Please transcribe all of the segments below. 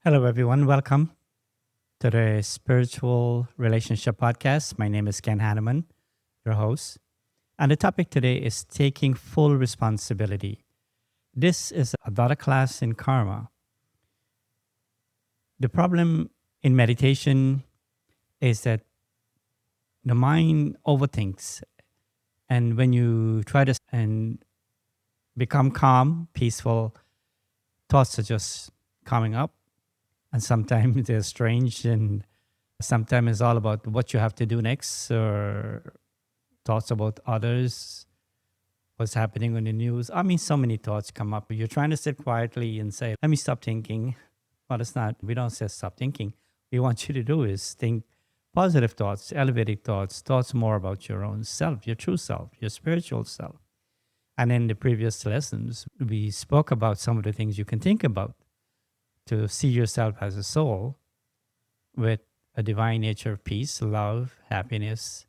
Hello, everyone. Welcome to the Spiritual Relationship Podcast. My name is Ken Hanneman, your host. And the topic today is taking full responsibility. This is about a class in karma. The problem in meditation is that the mind overthinks. And when you try to and become calm, peaceful, thoughts are just coming up. And sometimes they're strange, and sometimes it's all about what you have to do next, or thoughts about others, what's happening on the news. I mean, so many thoughts come up. You're trying to sit quietly and say, let me stop thinking. But it's not, we don't say stop thinking. What we want you to do is think positive thoughts, elevated thoughts, thoughts more about your own self, your true self, your spiritual self. And in the previous lessons, we spoke about some of the things you can think about to see yourself as a soul with a divine nature of peace, love, happiness,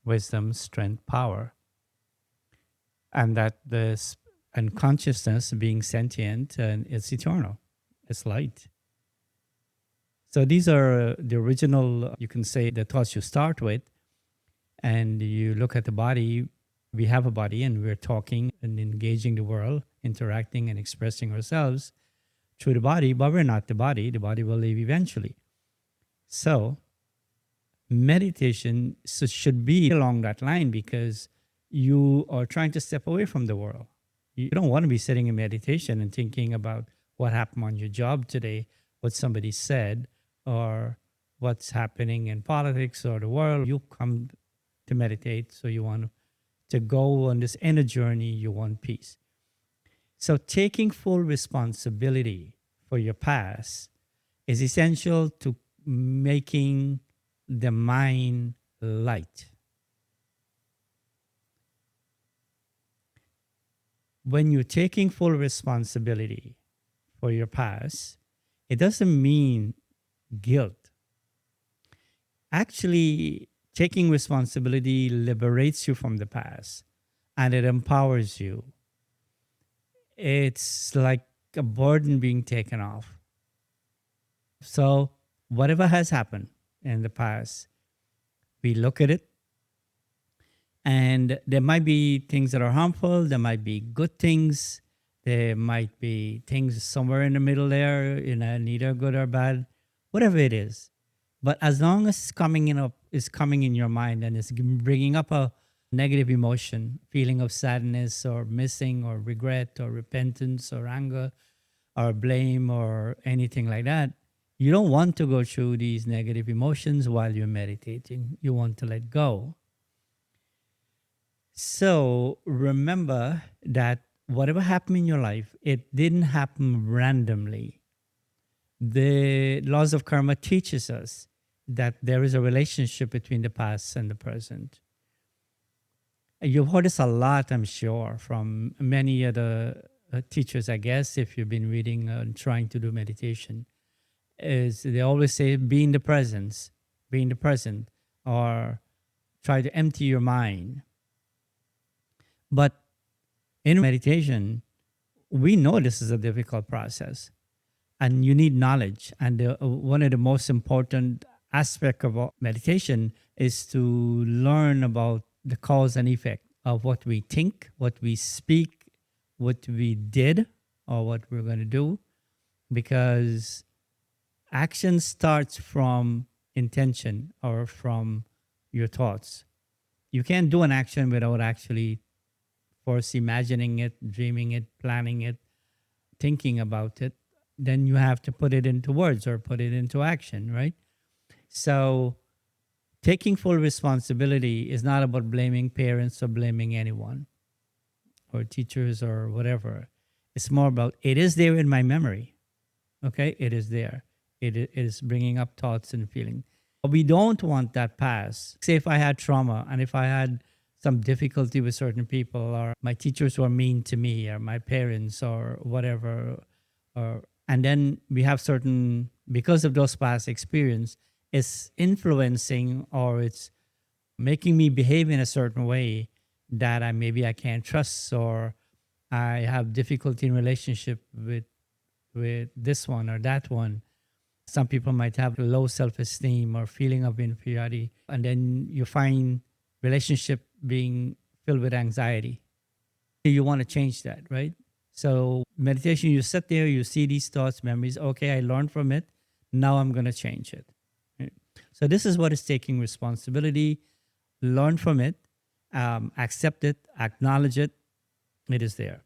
wisdom, strength, power. And that this and consciousness being sentient and it's eternal. It's light. So these are the original, you can say, the thoughts you start with. And you look at the body. We have a body and we're talking and engaging the world, interacting and expressing ourselves through the body, but we're not the body. The body will leave eventually. So meditation should be along that line because you are trying to step away from the world. You don't want to be sitting in meditation and thinking about what happened on your job today, what somebody said, or what's happening in politics or the world. You come to meditate, so you want to go on this inner journey, you want peace. So taking full responsibility for your past is essential to making the mind light. When you're taking full responsibility for your past, it doesn't mean guilt. Actually, taking responsibility liberates you from the past and it empowers you. It's like a burden being taken off. So, whatever has happened in the past, we look at it, and there might be things that are harmful, there might be good things, there might be things somewhere in the middle there, neither good or bad, whatever it is. But as long as it's coming in your mind and it's bringing up a negative emotion, feeling of sadness or missing or regret or repentance or anger or blame or anything like that, you don't want to go through these negative emotions while you're meditating. You want to let go. So remember that whatever happened in your life, it didn't happen randomly. The laws of karma teaches us that there is a relationship between the past and the present. You've heard this a lot, I'm sure, from many other teachers, I guess, if you've been reading and trying to do meditation. Is they always say, be in the present, or try to empty your mind. But in meditation, we know this is a difficult process, and you need knowledge. And one of the most important aspects of meditation is to learn about the cause and effect of what we think, what we speak, what we did, or what we're going to do, because action starts from intention or from your thoughts. You can't do an action without actually first imagining it, dreaming it, planning it, thinking about it. Then you have to put it into words or put it into action, right? So taking full responsibility is not about blaming parents or blaming anyone or teachers or whatever. It's more about, it is there in my memory. Okay, it is there. It is bringing up thoughts and feeling. But we don't want that past. Say if I had trauma and if I had some difficulty with certain people, or my teachers were mean to me, or my parents, or whatever, and then we have certain, because of those past experience, it's influencing or it's making me behave in a certain way that maybe I can't trust, or I have difficulty in relationship with with this one or that one. Some people might have low self-esteem or feeling of inferiority, and then you find relationship being filled with anxiety. You want to change that, right? So meditation, you sit there, you see these thoughts, memories. Okay, I learned from it. Now I'm going to change it. Right? So this is what is taking responsibility. Learn from it, accept it, acknowledge it. It is there.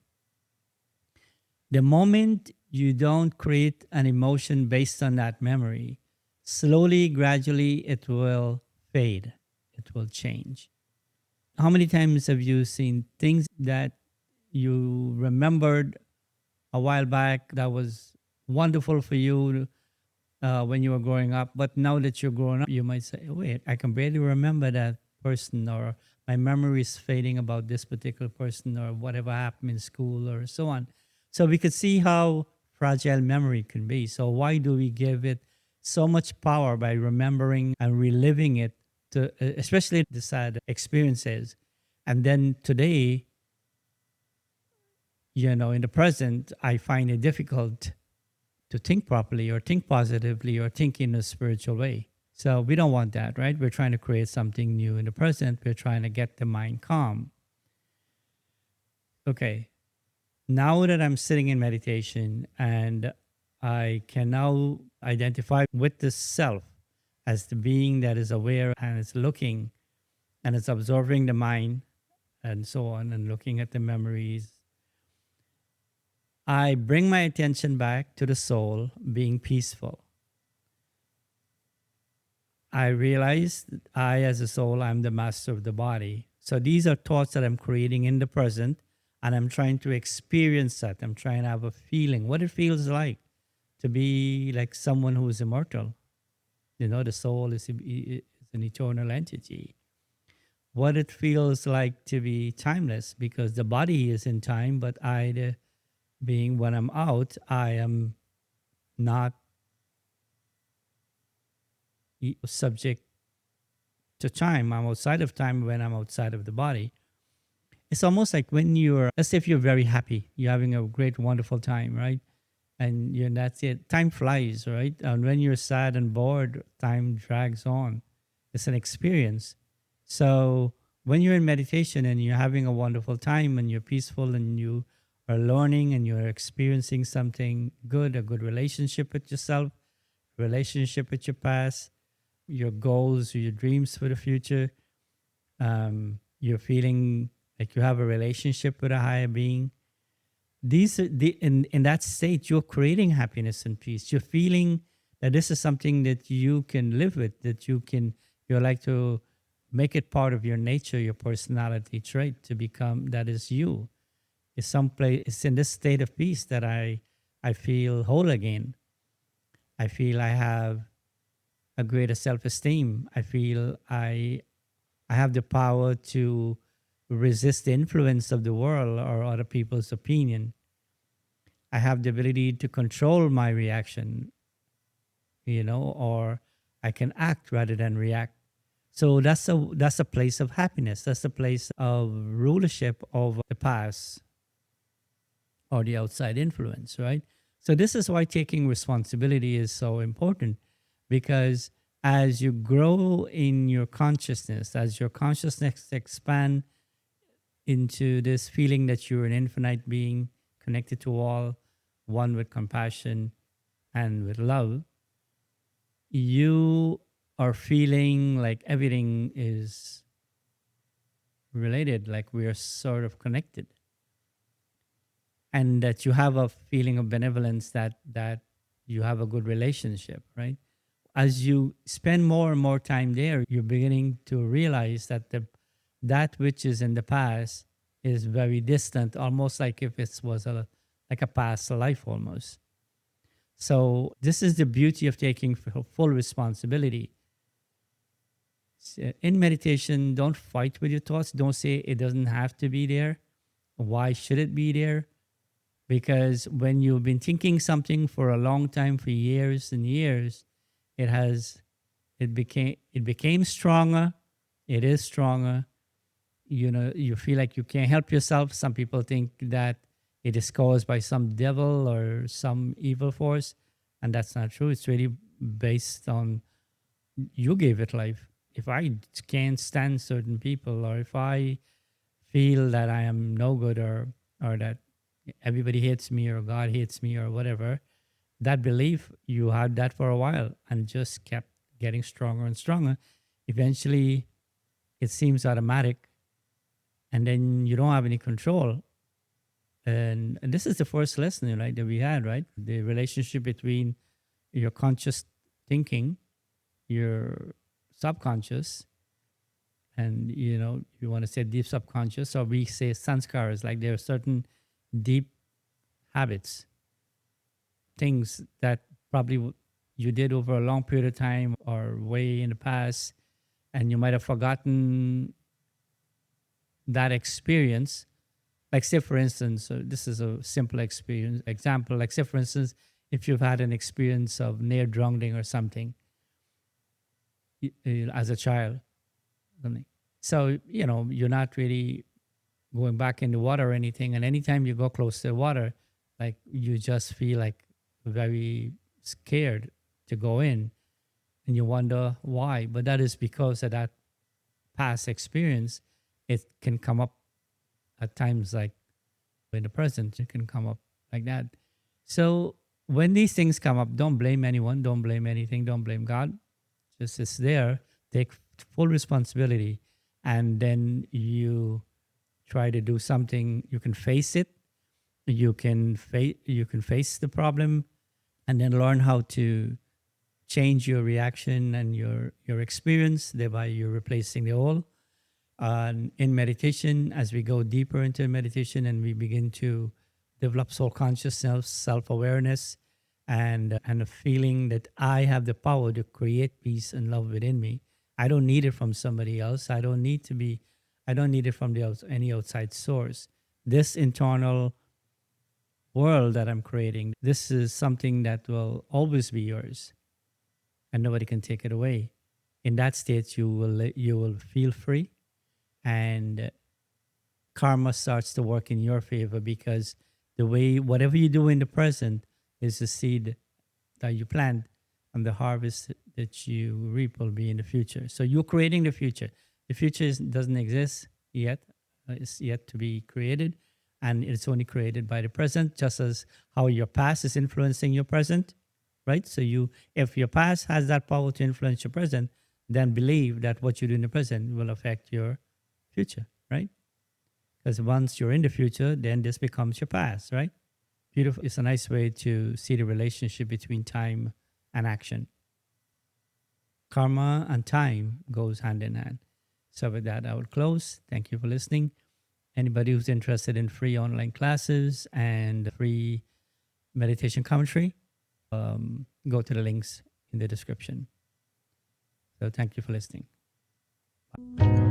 The moment you don't create an emotion based on that memory, slowly, gradually, it will fade. It will change. How many times have you seen things that you remembered a while back that was wonderful for you when you were growing up, but now that you're growing up, you might say, wait, I can barely remember that person, or my memory is fading about this particular person, or whatever happened in school, or so on. So we could see how fragile memory can be. So why do we give it so much power by remembering and reliving it, to especially the sad experiences? And then today, in the present, I find it difficult to think properly or think positively or think in a spiritual way. So we don't want that, right? We're trying to create something new in the present. We're trying to get the mind calm. Okay. Now that I'm sitting in meditation and I can now identify with the self as the being that is aware and is looking and is observing the mind and so on and looking at the memories, I bring my attention back to the soul being peaceful. I realize that I, as a soul, I'm the master of the body. So these are thoughts that I'm creating in the present, and I'm trying to experience that. I'm trying to have a feeling, what it feels like to be like someone who is immortal. The soul is an eternal entity. What it feels like to be timeless, because the body is in time, but I, the being, when I'm out, I am not subject to time. I'm outside of time when I'm outside of the body. It's almost like when let's say if you're very happy, you're having a great, wonderful time, right? And that's it. Time flies, right? And when you're sad and bored, time drags on. It's an experience. So when you're in meditation and you're having a wonderful time and you're peaceful and you are learning and you're experiencing something good, a good relationship with yourself, relationship with your past, your goals, your dreams for the future, you're feeling like you have a relationship with a higher being. In that state, you're creating happiness and peace. You're feeling that this is something that you can live with, that you're like to make it part of your nature, your personality trait to become, that is you. It's in this state of peace that I feel whole again. I feel I have a greater self-esteem. I feel I have the power to resist the influence of the world or other people's opinion. I have the ability to control my reaction, or I can act rather than react. So that's a place of happiness. That's a place of rulership over the past or the outside influence, right? So this is why taking responsibility is so important, because as you grow in your consciousness, as your consciousness expand into this feeling that you're an infinite being connected to all, one with compassion and with love, you are feeling like everything is related, like we are sort of connected. And that you have a feeling of benevolence, that you have a good relationship, right? As you spend more and more time there, you're beginning to realize that that which is in the past is very distant, almost like if it was like a past life almost. So this is the beauty of taking full responsibility. In meditation, don't fight with your thoughts. Don't say it doesn't have to be there. Why should it be there? Because when you've been thinking something for a long time, for years and years, it became stronger. It is stronger. You feel like you can't help yourself. Some people think that it is caused by some devil or some evil force. And that's not true. It's really based on you gave it life. If I can't stand certain people, or if I feel that I am no good, or that everybody hates me or God hates me or whatever, that belief, you had that for a while and just kept getting stronger and stronger. Eventually, it seems automatic, and then you don't have any control. And this is the first lesson, right, that we had, right? The relationship between your conscious thinking, your subconscious, and you want to say deep subconscious, or we say sanskaras, like there are certain deep habits, things that probably you did over a long period of time or way in the past, and you might have forgotten that experience. Like, say for instance, this is a simple experience example. Like, say for instance, if you've had an experience of near drowning or something, as a child, something. So you're not really going back in the water or anything, and anytime you go close to the water, like, you just feel like very scared to go in, and you wonder why. But that is because of that past experience. It can come up at times, like in the present, it can come up like that. So when these things come up, don't blame anyone, don't blame anything, don't blame God. Just it's there. Take full responsibility, and then you try to do something. You can face it. You can face the problem, and then learn how to change your reaction and your experience. Thereby, you're replacing the old. In meditation, as we go deeper into meditation and we begin to develop soul consciousness, self awareness, and a feeling that I have the power to create peace and love within me. I don't need it from somebody else. I don't need it from any outside source. This internal world that I'm creating, this is something that will always be yours, and nobody can take it away. In that state, you will feel free, and karma starts to work in your favor, because the way whatever you do in the present is the seed that you plant, and the harvest that you reap will be in the future. So you're creating the future. The future doesn't exist yet. It's yet to be created, and it's only created by the present, just as how your past is influencing your present, right? So if your past has that power to influence your present, then believe that what you do in the present will affect your future, right? Because once you're in the future, then this becomes your past, right? Beautiful. It's a nice way to see the relationship between time and action. Karma and time goes hand in hand. So with that, I will close. Thank you for listening. Anybody who's interested in free online classes and free meditation commentary, go to the links in the description. So thank you for listening. Bye.